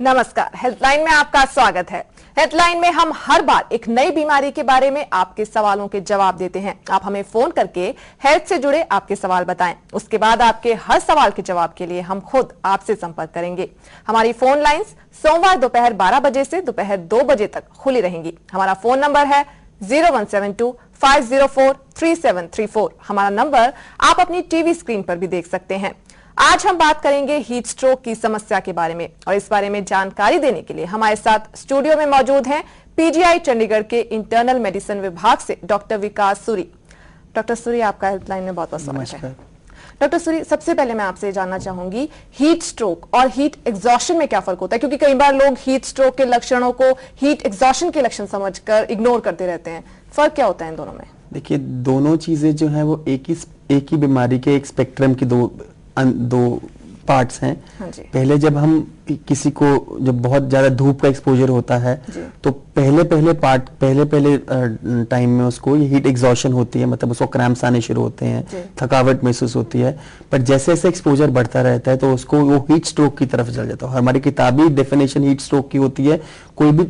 नमस्कार, हेल्थलाइन में आपका स्वागत है। हेल्थलाइन में हम हर बार एक नई बीमारी के बारे में आपके सवालों के जवाब देते हैं। आप हमें फोन करके हेल्थ से जुड़े आपके सवाल बताएं। उसके बाद आपके हर सवाल के जवाब के लिए हम खुद आपसे संपर्क करेंगे। हमारी फोन लाइंस सोमवार दोपहर 12 बजे से दोपहर 2 बजे तक खुली रहेंगी। हमारा फोन नंबर है 0172-504-3734। हमारा नंबर आप अपनी टीवी स्क्रीन पर भी देख सकते हैं। आज हम बात करेंगे हीट स्ट्रोक की समस्या के बारे में और इस बारे में जानकारी देने के लिए हमारे साथ स्टूडियो में मौजूद हैं पीजीआई चंडीगढ़ के इंटरनल मेडिसिन विभाग से डॉक्टर विकास सूरी। डॉक्टर सूरी, आपका हेल्पलाइन में बहुत बहुत स्वागत है। डॉक्टर सूरी, सबसे पहले मैं आपसे जानना चाहूंगी हीट स्ट्रोक और हीट एग्जॉशन में क्या फर्क होता है, क्योंकि कई बार लोग हीट स्ट्रोक के लक्षणों को हीट एग्जॉशन के लक्षण समझकर इग्नोर करते रहते हैं। फर्क क्या होता है इन दोनों में? देखिए, दोनों चीजें जो है वो एक ही बीमारी के एक स्पेक्ट्रम की दो पार्ट्स हैं। हाँ जी। पहले जब हम किसी को जब बहुत ज्यादा धूप का एक्सपोजर होता है तो पहले टाइम में उसको ये हीट एग्जॉशन होती है, मतलब उसको क्रैम्प्स आने शुरू होते हैं, थकावट महसूस होती है। पर जैसे जैसे एक्सपोजर बढ़ता रहता है तो उसको वो हीट स्ट्रोक की तरफ चल जाता है। हमारी किताबी डेफिनेशन हीट स्ट्रोक की होती है कोई भी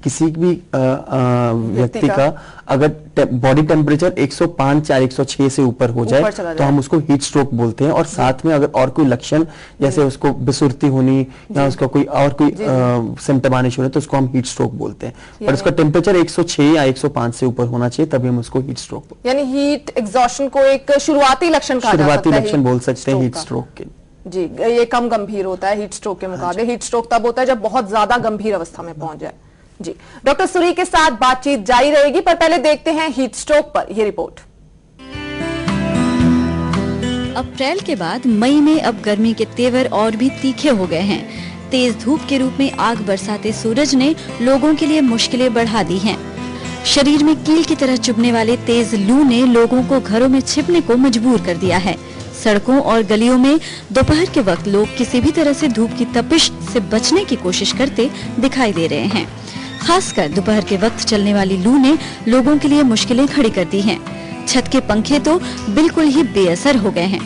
किसी भी व्यक्ति का अगर बॉडी टेम्परेचर 105 या 106 से ऊपर हो जाए तो हम उसको हीट स्ट्रोक बोलते हैं। और साथ में अगर और कोई लक्षण जैसे उसको बिसुरती होनी या उसका कोई सिम्टम आने शुरू तो उसको हम हीट स्ट्रोक बोलते हैं। पर उसका टेम्परेचर 106 या 105 से ऊपर होना चाहिए तभी हम उसको हीट स्ट्रोक बोलते हैं। यानी हीट एग्जॉशन को एक शुरुआती लक्षण बोल सकते हैं हीट स्ट्रोक के। जी, ये कम गंभीर होता है हीट स्ट्रोक के मुकाबले। हीट स्ट्रोक तब होता है जब बहुत ज्यादा गंभीर अवस्था में पहुंच जाए। जी, डॉक्टर सूरी के साथ बातचीत जारी रहेगी, पर पहले देखते हैं हीट स्ट्रोक पर यह रिपोर्ट। अप्रैल के बाद मई में अब गर्मी के तेवर और भी तीखे हो गए हैं। तेज धूप के रूप में आग बरसाते सूरज ने लोगों के लिए मुश्किलें बढ़ा दी हैं। शरीर में कील की तरह चुभने वाले तेज लू ने लोगों को घरों में छिपने को मजबूर कर दिया है। सड़कों और गलियों में दोपहर के वक्त लोग किसी भी तरह से धूप की तपिश से बचने की कोशिश करते दिखाई दे रहे हैं। खासकर दोपहर के वक्त चलने वाली लू ने लोगों के लिए मुश्किलें खड़ी कर दी हैं। छत के पंखे तो बिल्कुल ही बेअसर हो गए हैं।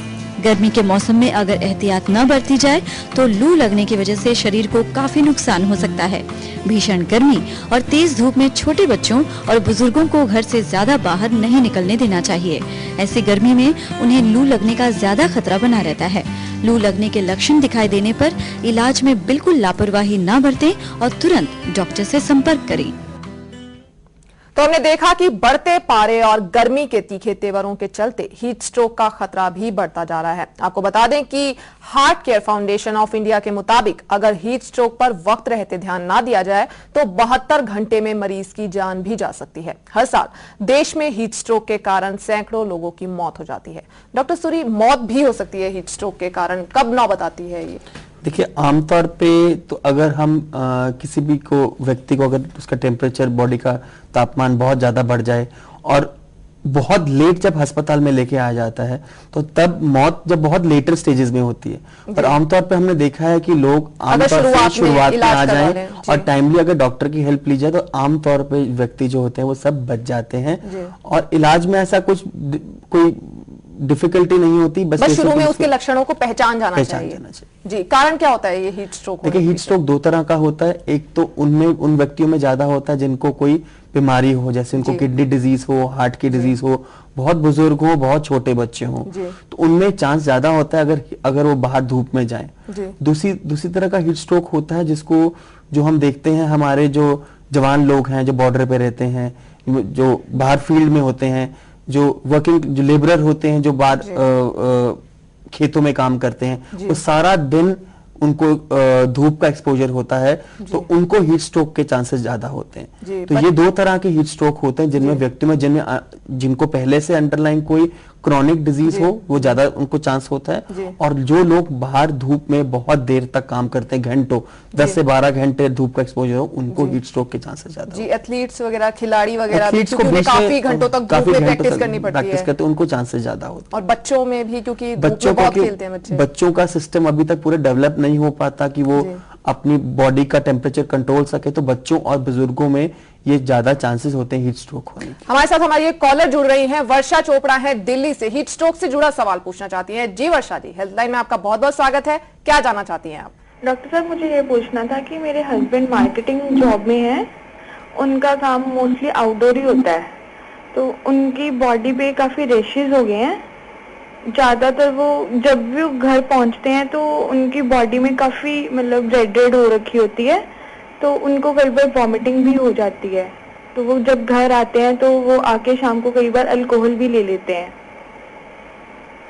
गर्मी के मौसम में अगर एहतियात न बरती जाए तो लू लगने की वजह से शरीर को काफी नुकसान हो सकता है। भीषण गर्मी और तेज धूप में छोटे बच्चों और बुजुर्गों को घर से ज्यादा बाहर नहीं निकलने देना चाहिए। ऐसी गर्मी में उन्हें लू लगने का ज्यादा खतरा बना रहता है। लू लगने के लक्षण दिखाई देने पर इलाज में बिल्कुल लापरवाही न बरतें और तुरंत डॉक्टर से संपर्क करें। तो हमने देखा कि बढ़ते पारे और गर्मी के तीखे तेवरों के चलते हीट स्ट्रोक का खतरा भी बढ़ता जा रहा है। आपको बता दें कि heart care foundation of India के मुताबिक अगर हीट स्ट्रोक पर वक्त रहते ध्यान ना दिया जाए तो 72 घंटे में मरीज की जान भी जा सकती है। हर साल देश में हीट स्ट्रोक के कारण सैकड़ों लोगों की मौत हो जाती है। डॉक्टर सूरी, मौत भी हो सकती है हीट स्ट्रोक के कारण, कब नौबत आती है ये? देखिए, आमतौर पे तो अगर हम किसी भी व्यक्ति को अगर उसका टेम्परेचर, बॉडी का तापमान बहुत ज्यादा बढ़ जाए और बहुत लेट जब अस्पताल में लेके आ जाता है तो तब मौत जब बहुत लेटर स्टेजेस में होती है। पर आमतौर पे हमने देखा है कि लोग आमतौर से शुरुआत में आ जाएं और टाइमली अगर डॉक्टर की हेल्प ली जाए तो आमतौर पे व्यक्ति जो होते हैं वो सब बच जाते हैं और इलाज में ऐसा कोई डिफिकल्टी नहीं होती। बस शुरू में उसके लक्षणों को पहचान जाना चाहिए। जी, कारण क्या होता है ये हीट स्ट्रोक? देखिए, हीट स्ट्रोक दो तरह का होता है। एक तो उन व्यक्तियों में ज्यादा होता है जिनको कोई बीमारी हो, जैसे उनको किडनी डिजीज हो, हार्ट की डिजीज हो, बहुत बुजुर्ग हो, बहुत छोटे बच्चे हो, तो उनमें चांस ज्यादा होता है अगर वो बाहर धूप में जाएं। दूसरी तरह का हीट स्ट्रोक होता है जो हम देखते हैं हमारे जो जवान लोग हैं, जो बॉर्डर पे रहते हैं, जो बाहर फील्ड में होते हैं, जो लेबरर होते हैं, जो बाहर खेतों में काम करते हैं, वो सारा दिन उनको धूप का एक्सपोजर होता है तो उनको हीट स्ट्रोक के चांसेस ज्यादा होते हैं। तो ये दो तरह के हीट स्ट्रोक होते हैं जिनमें व्यक्तियों में जिनको पहले से अंडरलाइन कोई क्रॉनिक डिजीज हो वो ज्यादा उनको चांस होता है। और जो लोग बाहर धूप में बहुत देर तक काम करते हैं, घंटों 10 से 12 घंटे धूप का एक्सपोजर हो, उनको हीट स्ट्रोक के चांसेस ज्यादा होते हैं। एथलीट्स वगैरह, खिलाड़ी वगैरह काफी घंटों तक धूप में प्रैक्टिस करनी पड़ती है, करते उनको चांसेस ज्यादा होते हैं। और बच्चों में भी, क्योंकि बच्चों का सिस्टम अभी तक पूरे डेवलप नहीं हो पाता कि वो अपनी बॉडी का टेम्परेचर कंट्रोल सके, तो बच्चों और बुजुर्गों में ये ज्यादा चांसेस होते हैं हीट स्ट्रोक होने के। हमारे साथ हमारी एक कॉलर जुड़ रही हैं, वर्षा चोपड़ा है दिल्ली से, हीट स्ट्रोक से जुड़ा सवाल पूछना चाहती हैं। जी वर्षा जी, हेल्पलाइन में आपका बहुत बहुत स्वागत है, क्या जानना चाहती हैं आप? डॉक्टर साहब, मुझे ये पूछना था कि मेरे हस्बैंड मार्केटिंग जॉब में है। उनका काम मोस्टली आउटडोर ही होता है, तो उनकी बॉडी पे काफी रेशेस हो गए हैं। ज्यादातर वो जब भी वो घर पहुंचते हैं तो उनकी बॉडी में काफी मतलब रेड हो रखी होती है, तो उनको कई बार वॉमिटिंग भी हो जाती है। तो वो जब घर आते हैं तो वो आके शाम को कई बार अल्कोहल भी ले लेते हैं।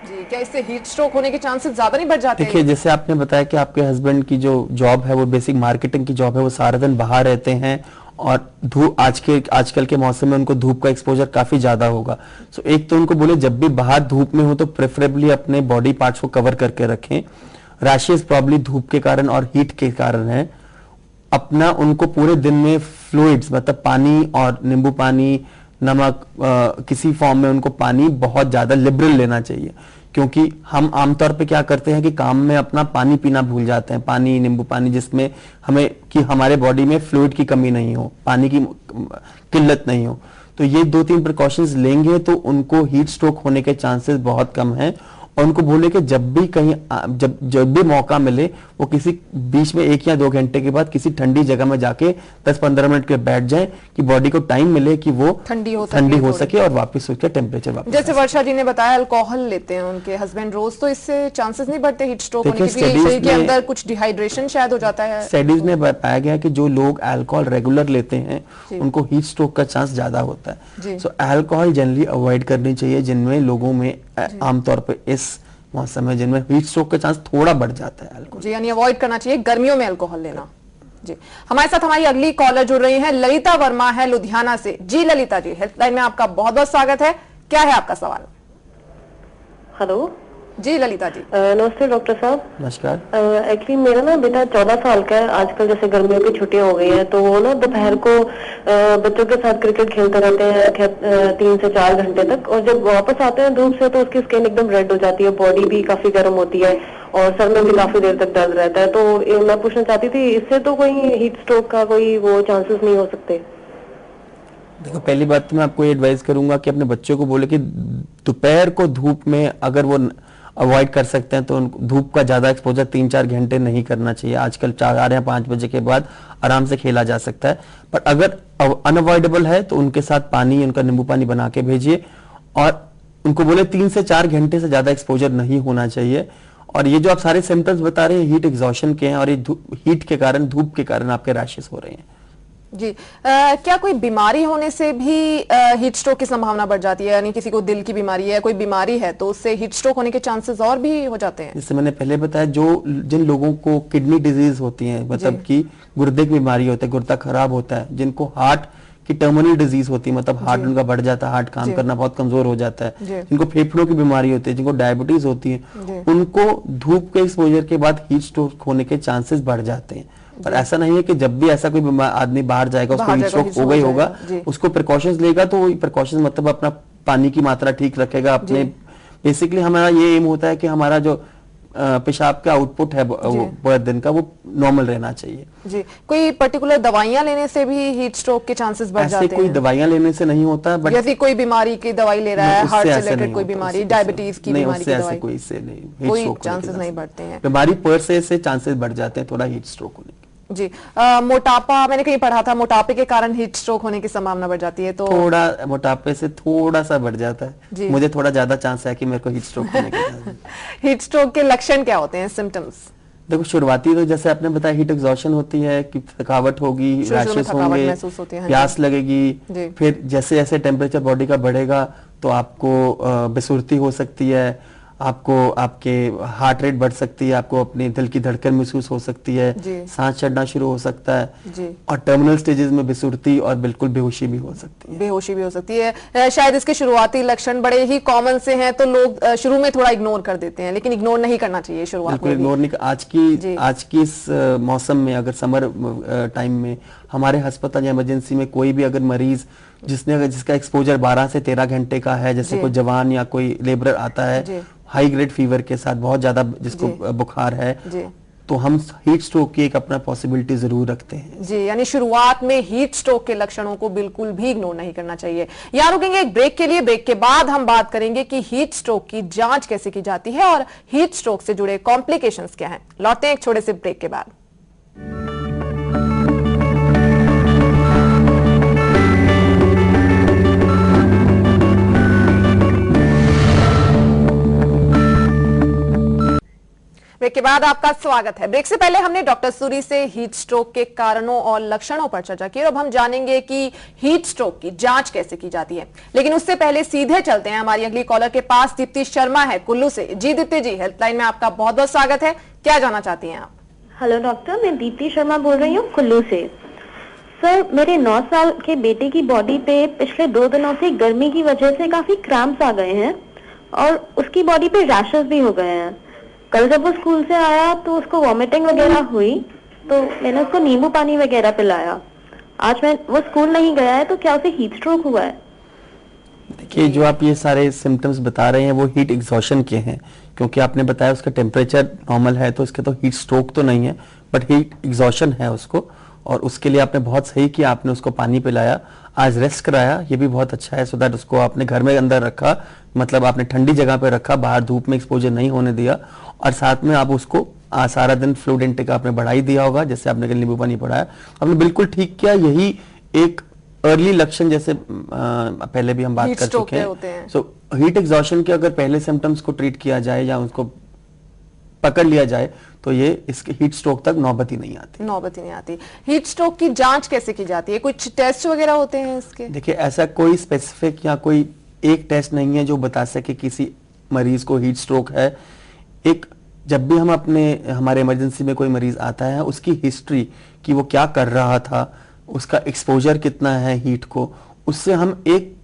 जी, क्या इससे हीट स्ट्रोक होने के चांसेस ज्यादा नहीं बढ़ जाते हैं? देखिए, जैसे आपने बताया कि आपके हस्बैंड की जो जॉब है वो बेसिक मार्केटिंग की जॉब है, वो सारा दिन बाहर रहते हैं और धूप आजकल के मौसम में उनको धूप का एक्सपोजर काफी ज्यादा होगा। सो एक तो उनको बोले जब भी बाहर धूप में हो तो प्रेफरेबली अपने बॉडी पार्ट्स को कवर करके रखें। रैशेस प्रॉब्ली धूप के कारण और हीट के कारण है। अपना उनको पूरे दिन में फ्लूइड्स मतलब पानी और नींबू पानी, नमक, किसी फॉर्म में उनको पानी बहुत ज्यादा लिबरल लेना चाहिए, क्योंकि हम आमतौर पे क्या करते हैं कि काम में अपना पानी पीना भूल जाते हैं। पानी, नींबू पानी, जिसमें हमें कि हमारे बॉडी में फ्लूइड की कमी नहीं हो, पानी की किल्लत नहीं हो। तो ये 2-3 प्रिकॉशंस लेंगे तो उनको हीट स्ट्रोक होने के चांसेस बहुत कम हैं। और उनको बोले कि जब भी कहीं जब भी मौका मिले वो किसी बीच में 1 या 2 घंटे के बाद किसी ठंडी जगह में जाके 10-15 मिनट के बैठ जाएं कि बॉडी को टाइम मिले कि वो ठंडी हो सके और वापस उसका टेम्परेचर वापस। जैसे वर्षा जी ने बताया अल्कोहल लेते हैं उनके हस्बैंड रोज, तो इससे चांसेस नहीं बढ़ते हीट स्ट्रोक होने के? शरीर के अंदर कुछ डिहाइड्रेशन शायद हो जाता है। स्टडीज में पाया गया कि जो लोग अल्कोहल रेगुलर लेते हैं उनको हीट स्ट्रोक का चांस ज्यादा होता है। सो अल्कोहल जनरली अवॉइड करनी चाहिए जिनमें लोगों में आमतौर पर इस मौसम में जिनमें हीट स्ट्रोक का चांस थोड़ा बढ़ जाता है अल्कोहल। जी, यानी अवॉइड करना चाहिए गर्मियों में अल्कोहल लेना। जी, हमारे साथ हमारी अगली कॉलर जुड़ रही है, ललिता वर्मा है लुधियाना से। जी ललिता जी, हेल्पलाइन में आपका बहुत बहुत स्वागत है। क्या है आपका सवाल? हेलो जी ललिता जी। नमस्ते डॉक्टर साहब। नमस्कार। एक्चुअली मेरा ना बेटा 14 साल का है। आजकल जैसे गर्मियों की छुट्टियां हो गई हैं तो वो ना दोपहर को बच्चों के साथ क्रिकेट खेलते रहते हैं 3 से 4 घंटे तक, और जब वापस आते हैं धूप से तो उसकी स्किन एकदम रेड हो जाती है, बॉडी भी काफी गर्म होती है और सर में भी काफी देर तक दर्द रहता है। तो मैं पूछना चाहती थी इससे तो कोई हीट स्ट्रोक का कोई वो चांसेस नहीं हो सकते? देखो, पहली बात तो मैं आपको ये एडवाइस करूंगा कि अपने बच्चों को बोले कि दोपहर को धूप में अगर वो अवॉइड कर सकते हैं तो उनको धूप का ज्यादा एक्सपोजर 3-4 घंटे नहीं करना चाहिए। आजकल 4 या 5 बजे के बाद आराम से खेला जा सकता है, पर अगर अनअवॉइडेबल है तो उनके साथ पानी, उनका नींबू पानी बना के भेजिए और उनको बोले 3 से 4 घंटे से ज्यादा एक्सपोजर नहीं होना चाहिए। और ये जो आप सारे सिम्टम्स बता रहे हैं हीट एग्जॉशन के हैं और ये हीट के कारण, धूप के कारण आपके रैशेस हो रहे हैं। जी, क्या कोई बीमारी होने से भी हीट स्ट्रोक की संभावना बढ़ जाती है? यानी किसी को दिल की बीमारी है, कोई बीमारी है तो उससे हीट स्ट्रोक होने के चांसेस और भी हो जाते हैं? जैसे मैंने पहले बताया, जिन लोगों को किडनी डिजीज होती है, मतलब कि गुर्दे की बीमारी होती है, गुर्दा खराब होता है, जिनको हार्ट की टर्मिनल डिजीज होती है, मतलब हार्ट उनका बढ़ जाता है, हार्ट काम करना बहुत कमजोर हो जाता है, जिनको फेफड़ों की बीमारी होती है, जिनको डायबिटीज होती है, उनको धूप के एक्सपोजर के बाद हीट स्ट्रोक होने के चांसेस बढ़ जाते हैं। पर ऐसा नहीं है कि जब भी ऐसा कोई आदमी बाहर जाएगा उसको हीट स्ट्रोक हो गई होगा। उसको प्रिकॉशंस लेगा तो प्रिकॉशंस मतलब अपना पानी की मात्रा ठीक रखेगा। अपने बेसिकली हमारा ये एम होता है कि हमारा जो पेशाब का आउटपुट है पूरे दिन का वो नॉर्मल रहना चाहिए। जी, कोई पर्टिकुलर दवाइयां लेने से भी हीट स्ट्रोक के चांसेस बढ़ जाते हैं? ऐसे कोई दवाइयां लेने से नहीं होता, बट यदि कोई बीमारी की दवाई ले रहा है, हार्ट से रिलेटेड कोई बीमारी, डायबिटीज की बीमारी की दवाई, कोई इससे नहीं, कोई चांसेस नहीं बढ़ते हैं। बीमारी पर से चांसेस बढ़ जाते हैं थोड़ा हीट स्ट्रोक होने के। जी, मोटापा, मैंने कहीं पढ़ा था मोटापे के कारण हीट स्ट्रोक होने की संभावना बढ़ जाती है, तो थोड़ा मोटापे से थोड़ा सा बढ़ जाता है। मुझे थोड़ा ज्यादा चांस है कि मेरे को हीट स्ट्रोक होने के। हीट स्ट्रोक के लक्षण क्या होते हैं, सिम्टम्स? देखो, शुरुआती तो जैसे आपने बताया हीट एग्जॉशन होती है कि थकावट होगी, रैशेस होंगे, प्यास लगेगी। फिर जैसे जैसे टेम्परेचर बॉडी का बढ़ेगा तो आपको बेसुरती हो सकती है, आपको आपके हार्ट रेट बढ़ सकती है, आपको अपने दिल की धड़कन महसूस हो सकती है, सांस चढ़ना शुरू हो सकता है, और टर्मिनल स्टेजेस में बेसुरती और बिल्कुल बेहोशी भी हो सकती है। बेहोशी भी हो सकती है। शायद इसके शुरुआती लक्षण बड़े ही कॉमन से हैं तो लोग शुरू में थोड़ा इग्नोर कर देते हैं, लेकिन इग्नोर नहीं करना चाहिए शुरुआत में। इग्नोर नहीं। आज की इस मौसम में, अगर समर टाइम में हमारे अस्पताल या इमरजेंसी में कोई भी अगर मरीज जिसका एक्सपोजर 12 से 13 घंटे का है, जैसे कोई जवान या कोई लेबरर आता है हाई ग्रेड फीवर के साथ, बहुत ज्यादा जिसको बुखार है, तो हम हीट स्ट्रोक की एक अपना पॉसिबिलिटी जरूर रखते हैं। जी, यानी शुरुआत में हीट स्ट्रोक के लक्षणों को बिल्कुल भी इग्नोर नहीं करना चाहिए। यहाँ रुकेंगे एक ब्रेक के लिए। ब्रेक के बाद हम बात करेंगे कि हीट स्ट्रोक की जांच कैसे की जाती है और हीट स्ट्रोक से जुड़े कॉम्प्लिकेशंस क्या हैं। लौटते हैं एक छोटे से ब्रेक के बाद। ब्रेक के बाद आपका स्वागत है। ब्रेक से पहले हमने डॉक्टर सूरी से हीट स्ट्रोक के कारणों और लक्षणों पर चर्चा की और अब हम जानेंगे कि हीट स्ट्रोक की जांच कैसे की जाती है। लेकिन उससे पहले सीधे चलते हैं हमारी अगली कॉलर के पास। दीप्ति शर्मा है कुल्लू से। जी दीप्ति जी, हेल्पलाइन में आपका बहुत बहुत स्वागत है। क्या जानना चाहती हैं आप? हेलो डॉक्टर, मैं दीप्ति शर्मा बोल रही हूँ कुल्लू से। सर, मेरे 9 साल के बेटे की बॉडी पे पिछले 2 दिनों से गर्मी की वजह से काफी क्रैम्प्स आ गए हैं और उसकी बॉडी पे रैशेस भी हो गए हैं। कल जब वो स्कूल से आया तो उसको वॉमिटिंग वगैरह हुई तो मैंने उसको नींबू पानी वगैरह पिलाया। आज वो स्कूल नहीं गया है, तो क्या उसे हीट स्ट्रोक हुआ है? देखिए, जो आप ये सारे सिम्टम्स बता रहे हैं वो हीट एग्जॉशन के हैं, क्योंकि आपने बताया उसका टेम्परेचर नॉर्मल है, तो इसके तो हीट स्ट्रोक तो नहीं है, बट हीट एग्जॉशन है उसको। और उसके लिए आपने बहुत सही किया, आपने उसको पानी पिलाया, आज रेस्ट कराया, ये भी बहुत अच्छा है। सो दैट उसको आपने घर में अंदर रखा, मतलब आपने ठंडी जगह पे रखा, बाहर धूप में एक्सपोजर नहीं होने दिया। और साथ में आप उसको सारा दिन फ्लूइड इनटेक आपने बढ़ा ही दिया होगा, जैसे आपने कल नींबू पानी पढ़ाया, आपने बिल्कुल ठीक किया। यही एक अर्ली लक्षण, जैसे पहले भी हम बात कर चुके हैं। सो हीट एग्जॉशन के अगर पहले सिम्टम्स को ट्रीट किया जाए या उसको पकड़ लिया जाए तो ये इसके हीट स्ट्रोक तक नौबत ही नहीं आती। हीट स्ट्रोक की जांच कैसे की जाती है? कुछ टेस्ट वगैरह होते हैं इसके? देखिए, ऐसा कोई स्पेसिफिक या कोई एक टेस्ट नहीं है जो बता सके किसी मरीज को हीट स्ट्रोक है। जब भी हमारे इमरजेंसी में कोई मरीज आता है, उसकी हिस्ट्री कि वो क्या कर रहा था, उसका एक्सपोजर कितना है हीट को, उससे हम एक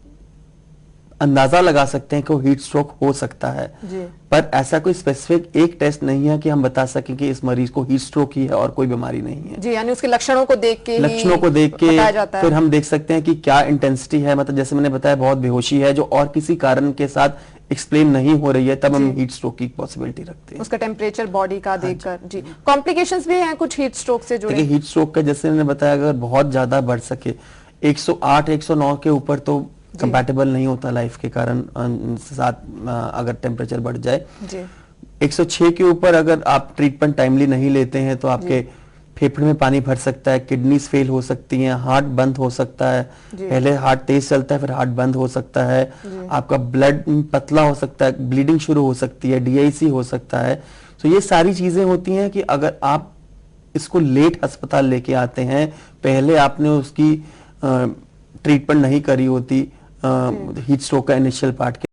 अंदाजा लगा सकते हैं कि वो हीट स्ट्रोक हो सकता है। पर ऐसा कोई स्पेसिफिक एक टेस्ट नहीं है कि हम बता सकें कि इस मरीज को हीट स्ट्रोक ही है और कोई बीमारी नहीं है। जी, यानी उसके लक्षणों को देख के फिर हम देख सकते हैं कि क्या इंटेंसिटी है, मतलब जैसे मैंने बताया बहुत बेहोशी है जो और किसी कारण के साथ एक्सप्लेन नहीं हो रही है, तब हम हीट स्ट्रोक की पॉसिबिलिटी रखते हैं। उसका टेम्परेचर बॉडी का देखकर। जी, कॉम्प्लिकेशंस भी हैं कुछ हीट स्ट्रोक से जुड़े? हीट स्ट्रोक का जैसे मैंने बताया, अगर बहुत ज्यादा बढ़ सके 108 109 के ऊपर तो कंपैटिबल नहीं होता लाइफ के कारण साथ, अगर टेम्परेचर बढ़ जाए। 106 के ऊपर अगर आप ट्रीटमेंट टाइमली नहीं लेते हैं तो आपके फेफड़े में पानी भर सकता है, किडनीज फेल हो सकती हैं, हार्ट बंद हो सकता है, पहले हार्ट तेज चलता है फिर हार्ट बंद हो सकता है, आपका ब्लड पतला हो सकता है, ब्लीडिंग शुरू हो सकती है, DIC हो सकता है। तो ये सारी चीजें होती हैं कि अगर आप इसको लेट अस्पताल लेके आते हैं, पहले आपने उसकी ट्रीटमेंट नहीं करी होती हीट स्ट्रोक का इनिशियल पार्ट के